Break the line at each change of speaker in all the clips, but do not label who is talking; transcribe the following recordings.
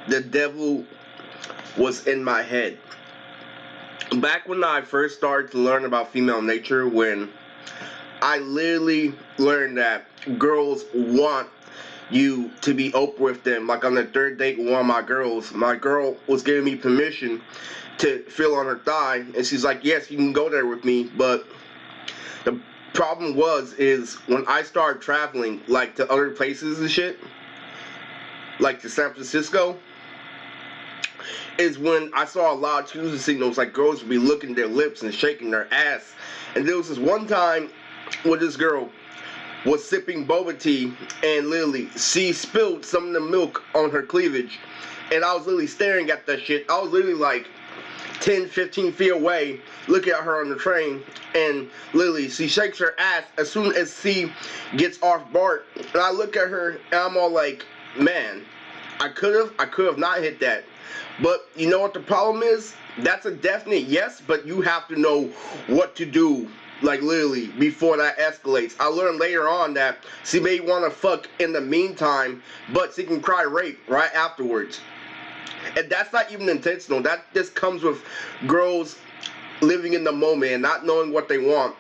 the devil was in my head. Back when I first started to learn about female nature, when I literally learned that girls want you to be open with them. Like on the third date with one of my girl was giving me permission to feel on her thigh, and she's like, yes, you can go there with me, but the problem is when I started traveling, like, to other places and shit, like to San Francisco, is when I saw a lot of choosing signals, like girls would be licking their lips and shaking their ass. And there was this one time when this girl was sipping boba tea, and literally she spilled some of the milk on her cleavage, and I was literally staring at that shit. I was literally like 10-15 feet away looking at her on the train, and literally she shakes her ass as soon as she gets off BART, and I look at her and I'm all like, man, I could have not hit that. But you know what the problem is? That's a definite yes, but you have to know what to do, like literally, before that escalates. I learned later on that she may want to fuck in the meantime, but she can cry rape right afterwards. And that's not even intentional. That just comes with girls living in the moment and not knowing what they want.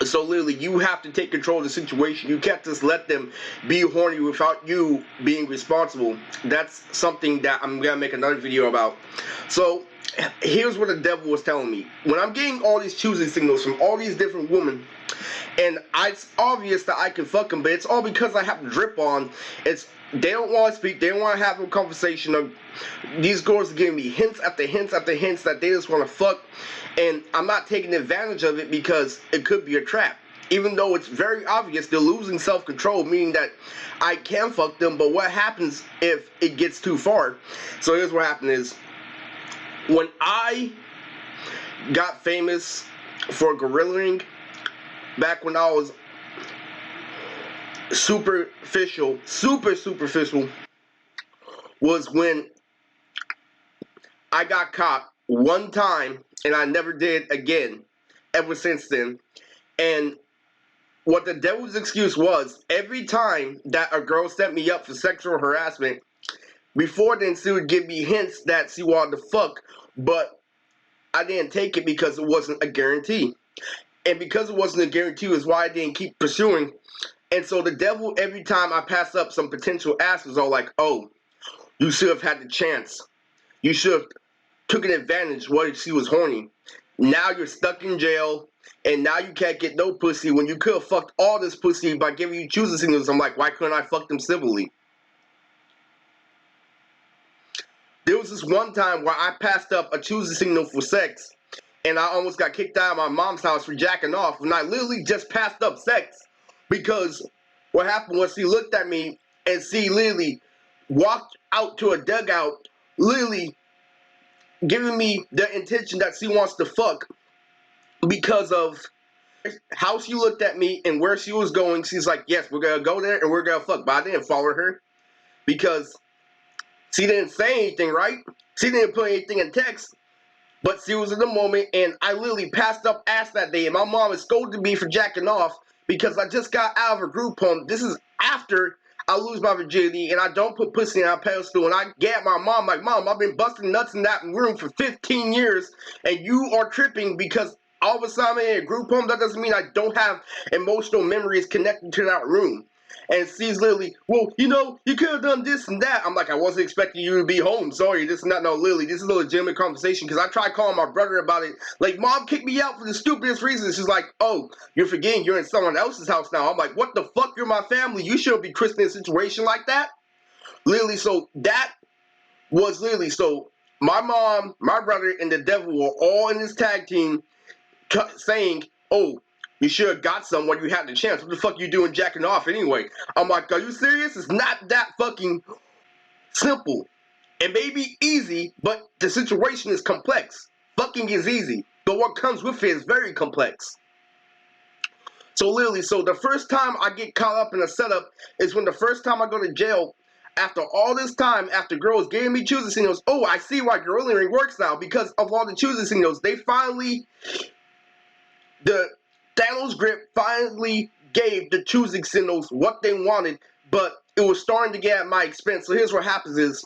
So literally, you have to take control of the situation. You can't just let them be horny without you being responsible. That's something that I'm gonna make another video about. So here's what the devil was telling me. When I'm getting all these choosing signals from all these different women, and it's obvious that I can fuck them, but it's all because I have drip on. They don't want to speak. They don't want to have a conversation. These girls are giving me hints after hints after hints that they just want to fuck, and I'm not taking advantage of it because it could be a trap. Even though it's very obvious they're losing self-control, meaning that I can fuck them, but what happens if it gets too far? So here's what happened is, when I got famous for gorillaing, back when I was super superficial, was when I got caught one time and I never did again ever since then. And what the devil's excuse was, every time that a girl set me up for sexual harassment, before then she would give me hints that she wanted to fuck, but I didn't take it because it wasn't a guarantee. And because it wasn't a guarantee is why I didn't keep pursuing. And so the devil, every time I pass up some potential ass, was all like, oh, you should have had the chance. You should have taken advantage what if she was horny. Now you're stuck in jail, and now you can't get no pussy when you could have fucked all this pussy by giving you choosing signals. I'm like, why couldn't I fuck them civilly? There was this one time where I passed up a choosing signal for sex, and I almost got kicked out of my mom's house for jacking off, and I literally just passed up sex because what happened was she looked at me and she literally walked out to a dugout, literally giving me the intention that she wants to fuck because of how she looked at me and where she was going. She's like, yes, we're gonna go there and we're gonna fuck, but I didn't follow her because she didn't say anything, right? She didn't put anything in text, but she was in the moment, and I literally passed up ass that day, and my mom is scolded me for jacking off because I just got out of a group home. This is after I lose my virginity, and I don't put pussy on a pedestal, and I get my mom like, Mom, I've been busting nuts in that room for 15 years, and you are tripping because all of a sudden I'm in a group home. That doesn't mean I don't have emotional memories connected to that room. And she's literally, well, you could have done this and that. I'm like, I wasn't expecting you to be home. Sorry, this is not, no, Lily, this is a legitimate conversation. Because I tried calling my brother about it. Like, Mom kicked me out for the stupidest reasons. She's like, oh, you're forgetting you're in someone else's house now. I'm like, what the fuck? You're my family. You shouldn't be christening a situation like that. Literally, so that was literally, so my mom, my brother, and the devil were all in this tag team saying, oh, you should have got some when you had the chance. What the fuck you doing jacking off anyway? I'm like, are you serious? It's not that fucking simple. It may be easy, but the situation is complex. Fucking is easy, but what comes with it is very complex. So literally, so the first time I get caught up in a setup is when the first time I go to jail, after all this time, after girls gave me choosing signals, oh, I see why gorilling works now, because of all the choosing signals. The Thanos grip finally gave the choosing signals what they wanted, but it was starting to get at my expense. So here's what happens is,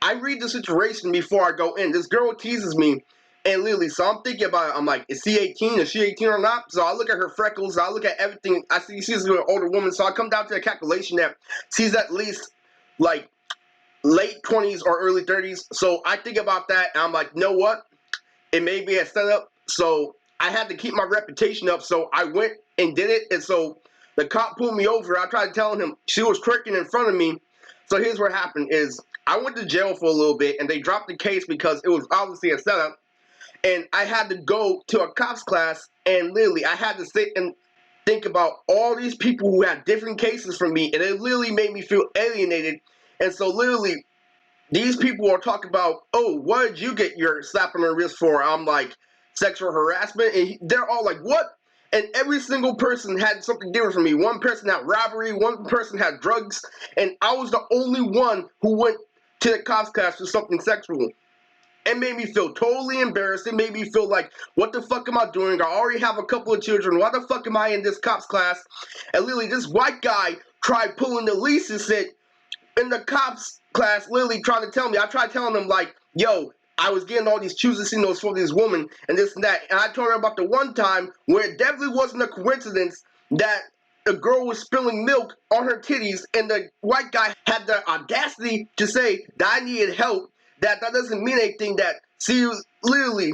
I read the situation before I go in. This girl teases me, and literally, so I'm thinking about it. I'm like, is she 18? Is she 18 or not? So I look at her freckles. I look at everything. I see she's an older woman. So I come down to the calculation that she's at least like late 20s or early 30s. So I think about that, and I'm like, you know what? It may be a setup. So I had to keep my reputation up. So I went and did it. And so the cop pulled me over. I tried telling him she was twerking in front of me. So here's what happened is I went to jail for a little bit, and they dropped the case because it was obviously a setup. And I had to go to a cops class, and literally I had to sit and think about all these people who had different cases from me, and it literally made me feel alienated. And so literally these people are talking about, oh, what did you get your slap on the wrist for? I'm like, sexual harassment, and they're all like, what? And every single person had something different from me. One person had robbery, one person had drugs, and I was the only one who went to the cops class for something sexual. It made me feel totally embarrassed. It made me feel like, what the fuck am I doing? I already have a couple of children. Why the fuck am I in this cops class? And literally, this white guy tried pulling the leash and said, in the cops class, literally trying to tell me. I tried telling him, like, yo, I was getting all these choosing signals for this woman and this and that. And I told her about the one time where it definitely wasn't a coincidence that the girl was spilling milk on her titties, and the white guy had the audacity to say that I needed help. That doesn't mean anything, that she was literally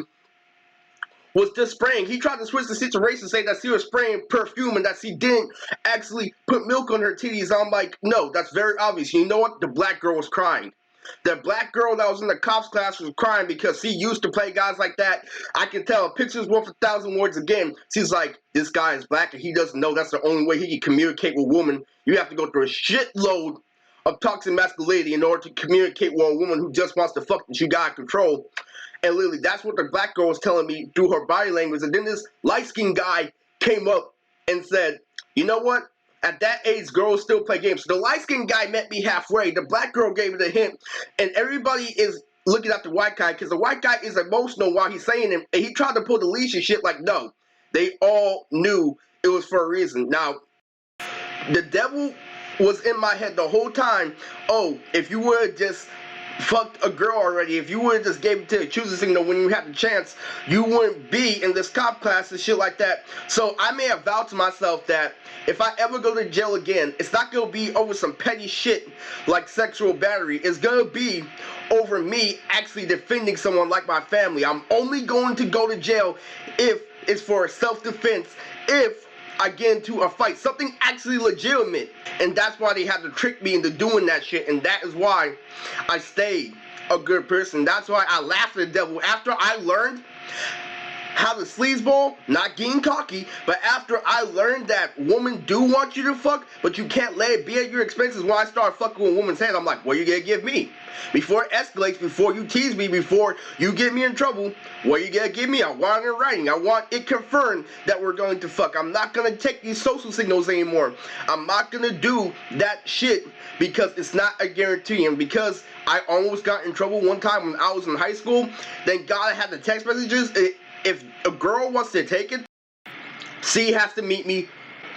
was just spraying. He tried to switch the situation, say that she was spraying perfume and that she didn't actually put milk on her titties. I'm like, no, that's very obvious. You know what? The black girl was crying. The black girl that was in the cops class was crying because she used to play guys like that. I can tell. Pictures worth 1,000 words. Again, she's like, this guy is black and he doesn't know that's the only way he can communicate with women. You have to go through a shitload of toxic masculinity in order to communicate with a woman who just wants to fuck that you got control. And literally, that's what the black girl was telling me through her body language. And then this light-skinned guy came up and said, you know what? At that age, girls still play games. So the light-skinned guy met me halfway. The black girl gave it a hint. And everybody is looking at the white guy because the white guy is emotional while he's saying it. And he tried to pull the leash and shit like, no. They all knew it was for a reason. Now, the devil was in my head the whole time. Oh, if you would just fucked a girl already, if you would have just gave it to a choosing signal when you had the chance, you wouldn't be in this cop class and shit like that. So I may have vowed to myself that if I ever go to jail again, it's not going to be over some petty shit like sexual battery. It's going to be over me actually defending someone like my family. I'm only going to go to jail if it's for self-defense, if I get into a fight, something actually legitimate. And that's why they had to trick me into doing that shit. And that is why I stayed a good person. That's why I laughed at the devil. After I learned how to sleazeball, not getting cocky, but after I learned that women do want you to fuck, but you can't let it be at your expenses, when I start fucking with a woman's head, I'm like, what are you gonna give me? Before it escalates, before you tease me, before you get me in trouble, what are you gonna give me? I want it in writing. I want it confirmed that we're going to fuck. I'm not gonna take these social signals anymore. I'm not gonna do that shit because it's not a guarantee. And because I almost got in trouble one time when I was in high school, thank God I had the text messages. If a girl wants to take it, she has to meet me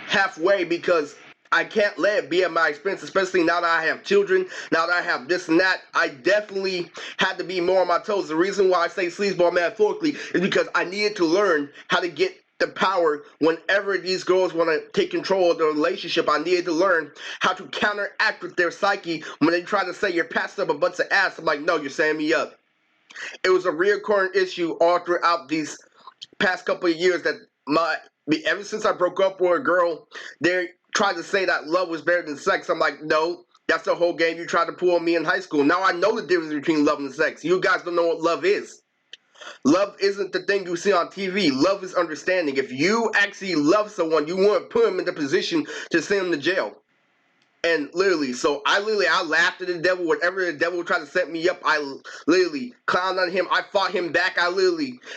halfway because I can't let it be at my expense, especially now that I have children, now that I have this and that. I definitely had to be more on my toes. The reason why I say sleazeball metaphorically is because I needed to learn how to get the power whenever these girls want to take control of the relationship. I needed to learn how to counteract with their psyche when they try to say you're passing up a bunch of ass. I'm like, no, you're setting me up. It was a reoccurring issue all throughout these past couple of years that ever since I broke up with a girl, they tried to say that love was better than sex. I'm like, no, that's the whole game you tried to pull on me in high school. Now I know the difference between love and sex. You guys don't know what love is. Love isn't the thing you see on TV. Love is understanding. If you actually love someone, you wouldn't put them in the position to send them to jail. And literally, so I laughed at the devil. Whenever the devil tried to set me up, I literally clowned on him. I fought him back.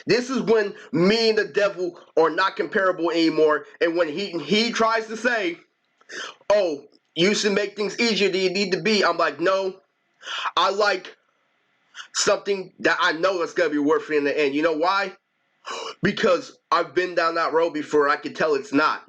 This is when me and the devil are not comparable anymore. And when he tries to say, oh, you should make things easier than you need to be, I'm like, no, I like something that I know is going to be worth it in the end. You know why? Because I've been down that road before. I can tell it's not.